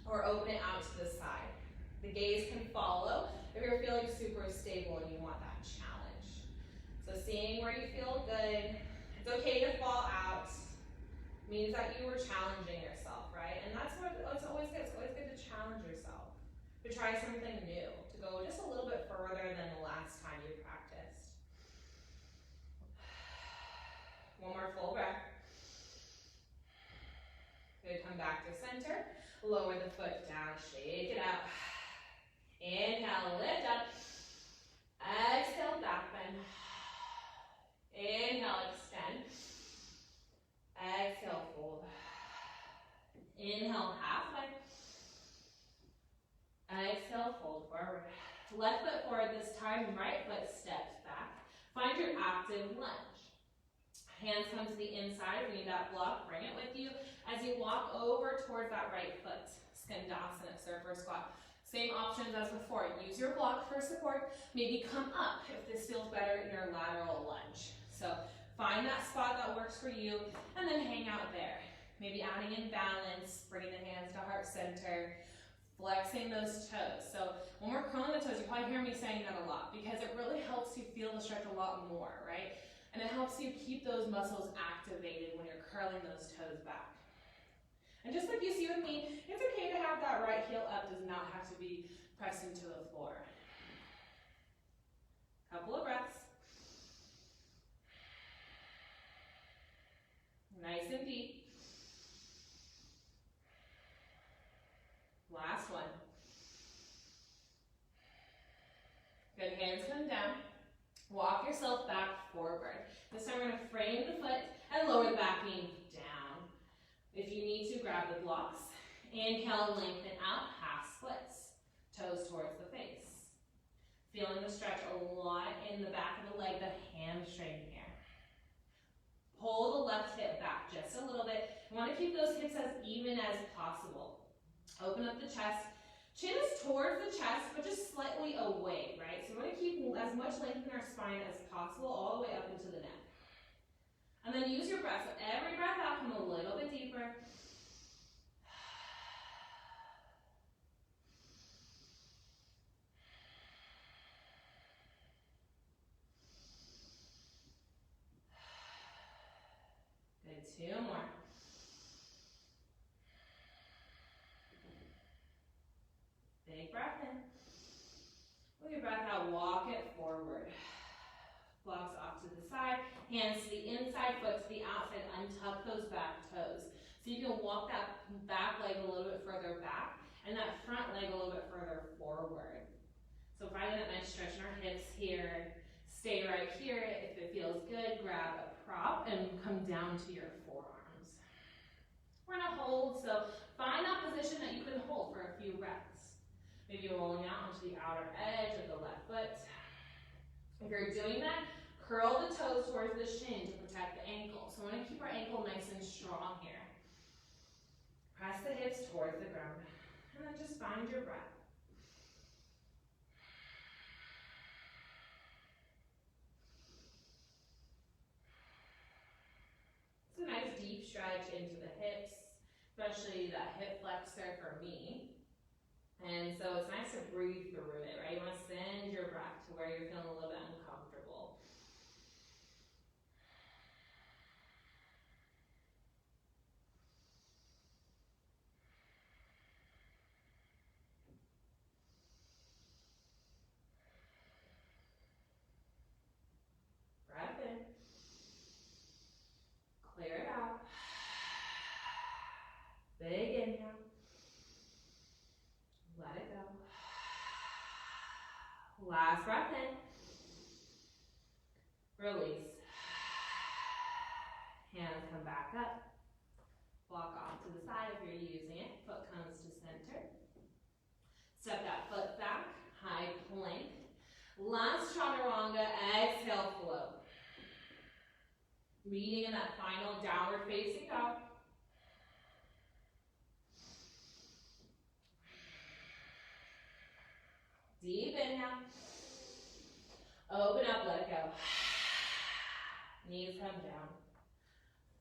or open it out to the side. The gaze can follow if you're feeling super stable and you want that challenge. So seeing where you feel good. It's okay to fall out. Means that you were challenging yourself, right? And that's what it's always good. It's always good to challenge yourself, to try something new, to go just a little bit further than the last time you practiced. One more full breath. Good, come back to center. Lower the foot down, shake it out. Inhale, lift up. Exhale, back bend. Inhale, extend. Exhale, fold. Inhale, halfway. Exhale, fold forward. Left foot forward this time, right foot steps back. Find your active lunge. Hands come to the inside. If you need that block, bring it with you. As you walk over towards that right foot, Skandasana, surfer squat. Same options as before. Use your block for support. Maybe come up if this feels better in your lateral lunge. So find that spot that works for you and then hang out there. Maybe adding in balance, bringing the hands to heart center, flexing those toes. So when we're curling the toes, you probably hear me saying that a lot because it really helps you feel the stretch a lot more, right? And it helps you keep those muscles activated when you're curling those toes back. And just like you see with me, it's okay to have that right heel up, does not have to be pressing to the floor. Couple of breaths. Nice and deep. Last one. Good, hands come down. Walk yourself back forward. This time we're going to frame the foot and lower the back knee down. If you need to, grab the blocks. Inhale, lengthen out, half splits. Toes towards the face. Feeling the stretch a lot in the back of the leg, the hamstring here. Pull the left hip back just a little bit. You want to keep those hips as even as possible. Open up the chest. Chin is towards the chest, but just slightly away, right? So we want to keep as much length in our spine as possible, all the way up into the neck. And then use your breath. So every breath out, come a little bit deeper. Good, 2 more. Big breath in. With your breath out, walk it forward. Blocks off to the side, hands to the inside, foot to the outside, untuck those back toes. So you can walk that back leg a little bit further back and that front leg a little bit further forward. So finding that nice stretch in our hips here. Stay right here. If it feels good, grab a prop and come down to your forearms. We're gonna hold, so find that position that you can hold for a few reps. Maybe rolling out onto the outer edge of the left foot. If you're doing that, curl the toes towards the shin to protect the ankle. So we want to keep our ankle nice and strong here. Press the hips towards the ground. And then just find your breath. It's a nice deep stretch into the hips, especially that hip flexor for me. And so it's nice to breathe through it, right? You want to send your breath to where you're feeling a little bit uncomfortable. Breath in. Clear it out. Big inhale. Let it go. Last breath in. Release. Hands come back up. Walk off to the side if you're using it. Foot comes to center. Step that foot back. High plank. Last chaturanga. Exhale, float. Meeting in that final downward facing dog. Deep inhale. Open up, let it go. Knees come down.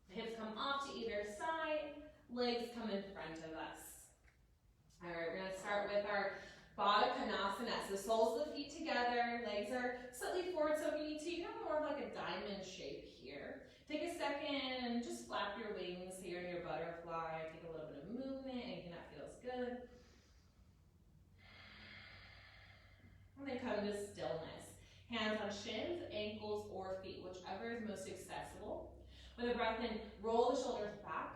Hips come off to either side. Legs come in front of us. All right, we're going to start with our Baddha Konasana. So the soles of the feet together. Legs are slightly forward, so if you need to, you can have more of like a diamond shape here. Take a second and just flap your wings here in your butterfly. Take a little bit of movement, anything that feels good. And then come to stillness. Hands on shins, ankles, or feet, whichever is most accessible. With a breath in, roll the shoulders back.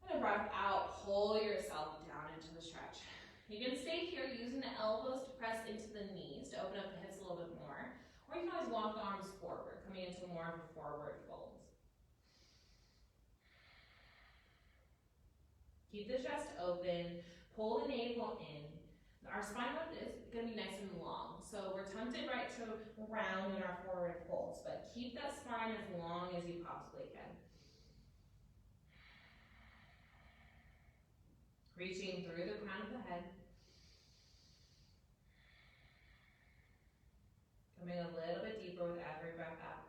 And a breath out, pull yourself down into the stretch. You can stay here using the elbows to press into the knees to open up the hips a little bit more. Or you can always walk the arms forward, coming into more of a forward fold. Keep the chest open, pull the navel in. Our spine is going to be nice and long, so we're tempted right to round in our forward folds, but keep that spine as long as you possibly can. Reaching through the crown of the head. Coming a little bit deeper with every breath out.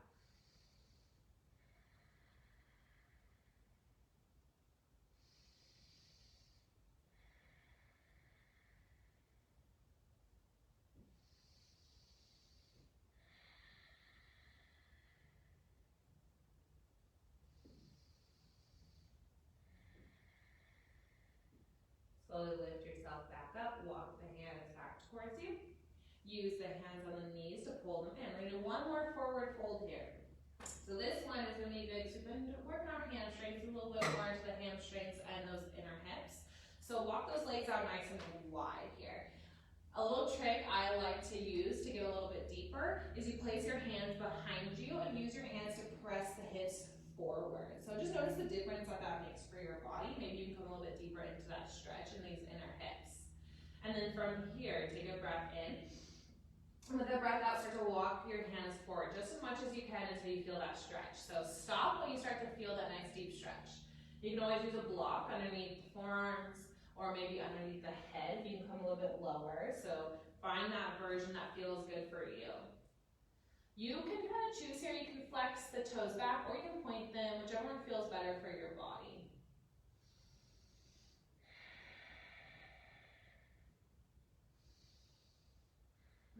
Slowly lift yourself back up, walk the hands back towards you. Use the hands on the knees to pull them in. We're going to do one more forward fold here. So this one is going to be good. So we've been working on our hamstrings, a little bit more into the hamstrings and those inner hips. So walk those legs out nice and wide here. A little trick I like to use to get a little bit deeper is you place your hands behind you and use your hands to press the hips forward. So just notice the difference that makes for your body. Maybe you can come a little bit deeper into that stretch in these inner hips. And then from here, take a breath in. And with a breath out, start to walk your hands forward just as much as you can until you feel that stretch. So stop when you start to feel that nice deep stretch. You can always use a block underneath the forearms or maybe underneath the head. You can come a little bit lower. So find that version that feels good for you. You can kind of choose here. You can flex the toes back or you can point them, whichever one feels better for your body.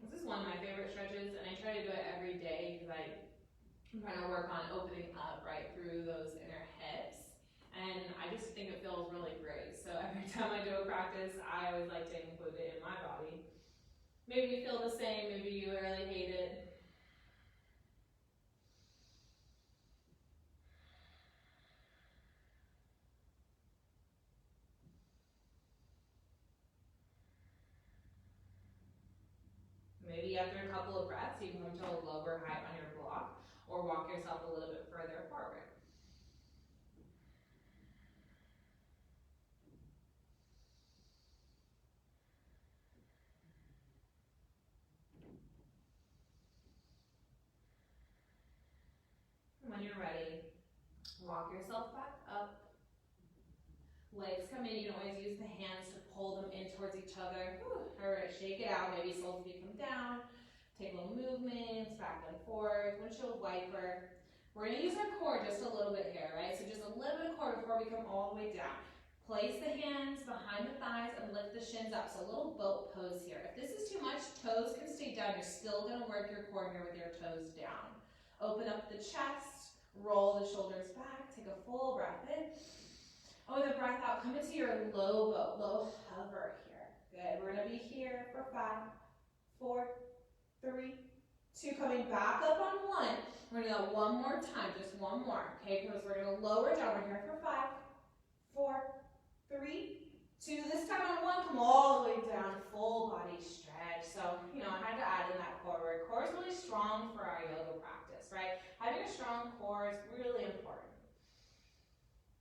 This is one of my favorite stretches, and I try to do it every day because I'm trying to work on opening up right through those inner hips, and I just think it feels really great. So every time I do a practice, I always like to include it in my body. Maybe you feel the same, maybe you really hate it. Maybe after a couple of breaths, you can come to a lower height on your block or walk yourself a little bit further forward. And when you're ready, walk yourself back up. Legs come in, you can always use the hands to pull them in towards each other. All right, shake it out, maybe soles feet come down. Take little movements, back and forth, windshield wiper. We're gonna use our core just a little bit here, right? So just a little bit of core before we come all the way down. Place the hands behind the thighs and lift the shins up. So a little boat pose here. If this is too much, toes can stay down. You're still gonna work your core here with your toes down. Open up the chest, roll the shoulders back, take a full breath in. And with a breath out, come into your low boat, low hover here. Good, we're gonna be here for 5, 4, 3, 2, coming back up on 1. We're gonna do that one more time, just one more. Okay, because we're gonna lower down. We're here for 5, 4, 3, 2. This time on 1, come all the way down, full body stretch. So, I had to add in that core work. Core is really strong for our yoga practice, right? Having a strong core is really important.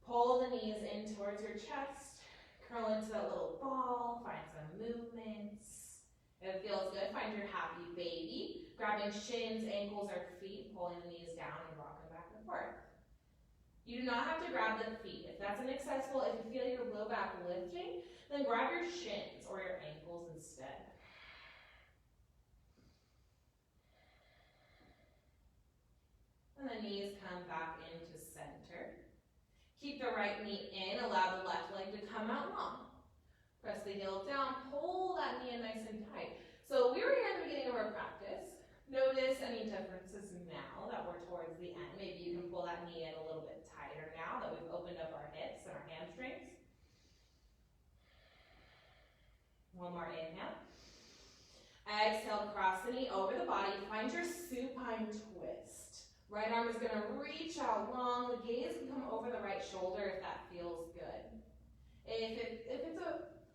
Pull the knees in towards your chest, curl into that little ball, find some movements. If it feels good, find your happy baby, grabbing shins, ankles, or feet, pulling the knees down and rocking back and forth. You do not have to grab the feet. If that's inaccessible, if you feel your low back lifting, then grab your shins or your ankles instead. And the knees come back into center. Keep the right knee in, allow the left leg to come out long. Press the heel down, pull that knee in nice and tight. So we were here at the beginning of our practice. Notice any differences now that we're towards the end. Maybe you can pull that knee in a little bit tighter now that we've opened up our hips and our hamstrings. One more inhale. Exhale, cross the knee over the body. Find your supine twist. Right arm is going to reach out long. The gaze can come over the right shoulder if that feels good.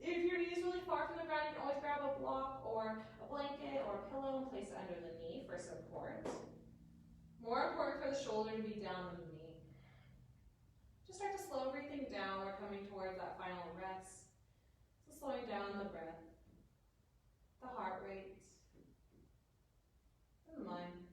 If your knee is really far from the ground, you can always grab a block or a blanket or a pillow and place it under the knee for support. More important for the shoulder to be down than the knee. Just start to slow everything down. We're coming towards that final rest. So slowing down the breath, the heart rate, and the mind.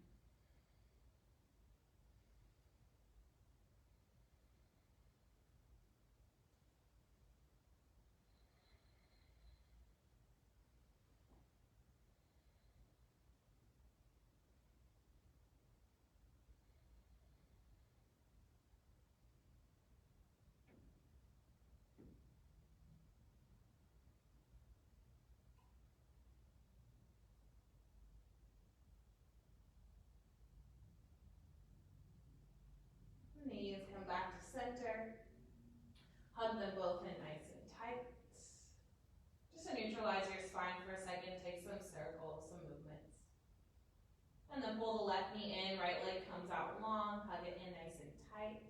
comes out long, hug it in nice and tight.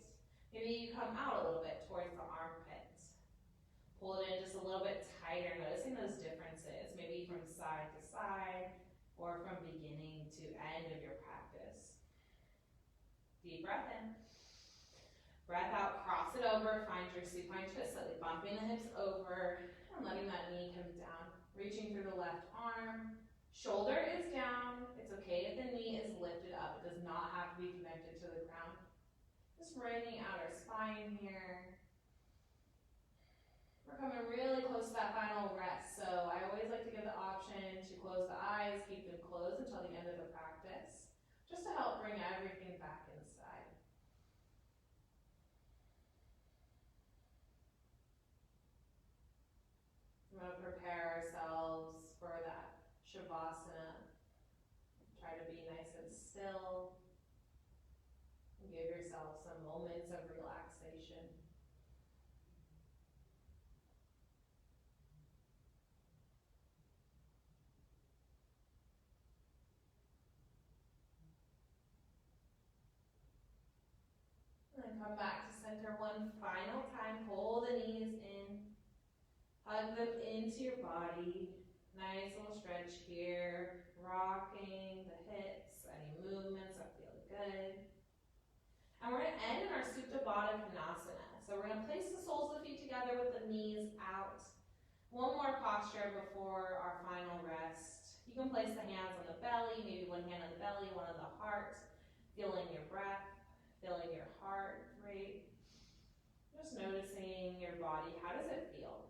Maybe you come out a little bit towards the armpit. Pull it in just a little bit tighter, noticing those differences, maybe from side to side or from beginning to end of your practice. Deep breath in. Breath out, cross it over, find your supine twist, slightly bumping the hips over and letting that knee come down. Reaching through the left arm. Shoulder is down. It's okay if the knee is lifted up. It does not have to be connected to the ground. Just straightening out our spine here. We're coming really close to that final rest, so I always like to give the option to close the eyes, keep them closed until the end of the practice, just to help bring everything back inside. We're going to prepare ourselves for that Shavasana. Try to be nice and still. And give yourself some moments of relaxation. And then come back to center one final time. Pull the knees in. Hug them into your body. Nice little stretch here. Rocking the hips, any movements that feel good. And we're going to end in our Supta Baddha Konasana. So we're going to place the soles of the feet together with the knees out. One more posture before our final rest. You can place the hands on the belly, maybe one hand on the belly, one on the heart. Feeling your breath, feeling your heart rate. Just noticing your body. How does it feel?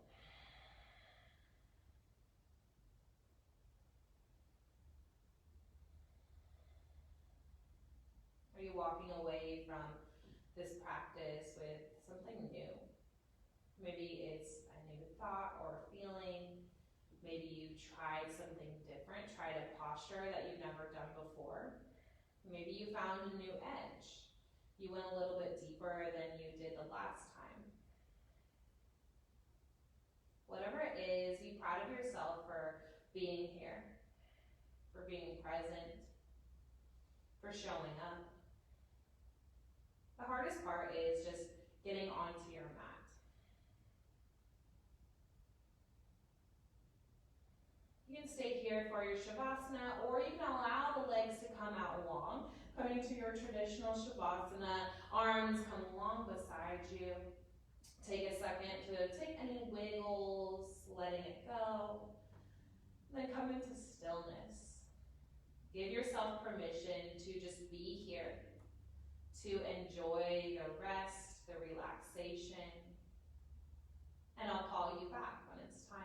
Are you walking away from this practice with something new? Maybe it's a new thought or a feeling. Maybe you tried something different, tried a posture that you've never done before. Maybe you found a new edge. You went a little bit deeper than you did the last time. Whatever it is, be proud of yourself for being here, for being present, for showing up. The hardest part is just getting onto your mat. You can stay here for your Shavasana, or you can allow the legs to come out long. Coming to your traditional Shavasana, arms come long beside you. Take a second to take any wiggles, letting it go. Then come into stillness. Give yourself permission to just be here, to enjoy the rest, the relaxation, and I'll call you back when it's time.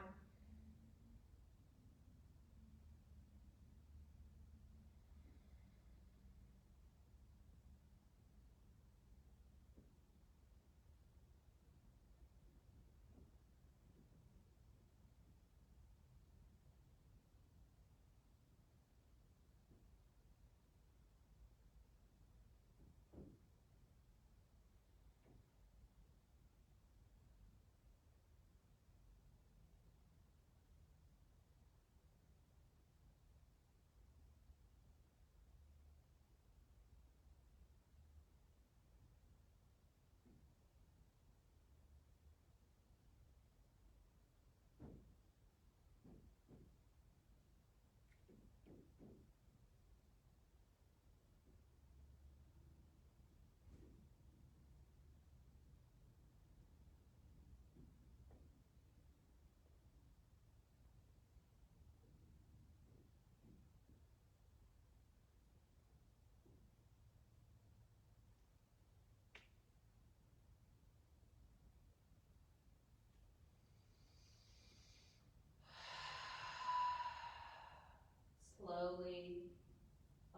Slowly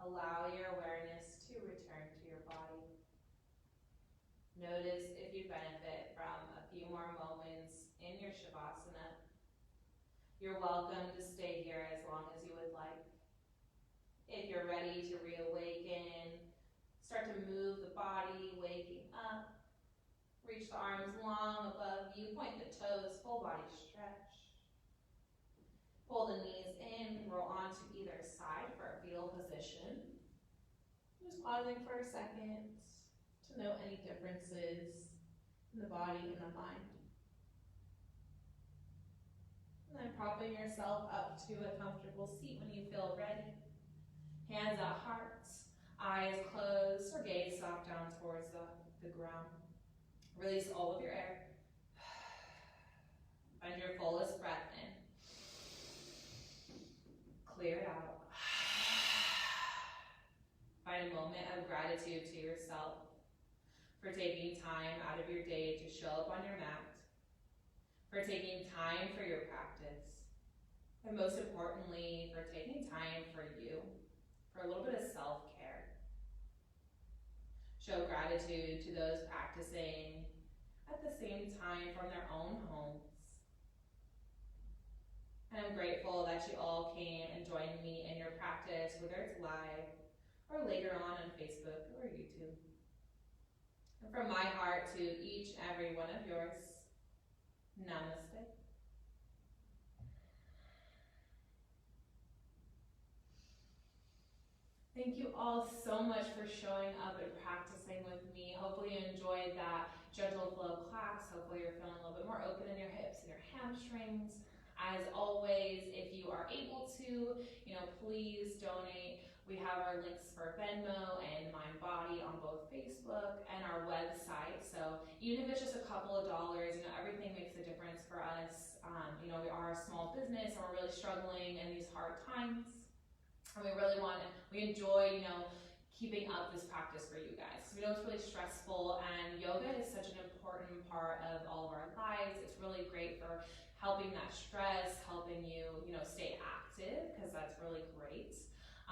allow your awareness to return to your body. Notice if you benefit from a few more moments in your Shavasana. You're welcome to stay here as long as you would like. If you're ready to reawaken, start to move the body, waking up. Reach the arms long above you, point the toes, full body stretch. Pull the knees in, roll onto either side for a fetal position. Just pausing for a second to note any differences in the body and the mind. And then propping yourself up to a comfortable seat when you feel ready. Hands at heart, eyes closed, or gaze soft down towards the ground. Release all of your air. Find your fullest breath in. Clear it out. Find a moment of gratitude to yourself for taking time out of your day to show up on your mat, for taking time for your practice, and most importantly, for taking time for you, for a little bit of self-care. Show gratitude to those practicing at the same time from their own homes. And I'm grateful that you all came and joined me in your practice, whether it's live or later on Facebook or YouTube. And from my heart to each and every one of yours, namaste. Thank you all so much for showing up and practicing with me. Hopefully you enjoyed that gentle flow class. Hopefully you're feeling a little bit more open in your hips and your hamstrings. As always, if you are able to, please donate. We have our links for Venmo and MindBody on both Facebook and our website. So even if it's just a couple of dollars, everything makes a difference for us. We are a small business and we're really struggling in these hard times. And we enjoy, keeping up this practice for you guys. We know it's really stressful, and yoga is such an important part of all of our lives. It's really great for helping that stress, helping you, stay active, because that's really great.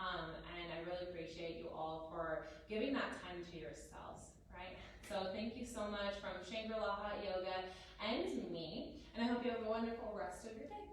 And I really appreciate you all for giving that time to yourselves, right? So thank you so much from Shangri-La Hot Yoga and me, and I hope you have a wonderful rest of your day.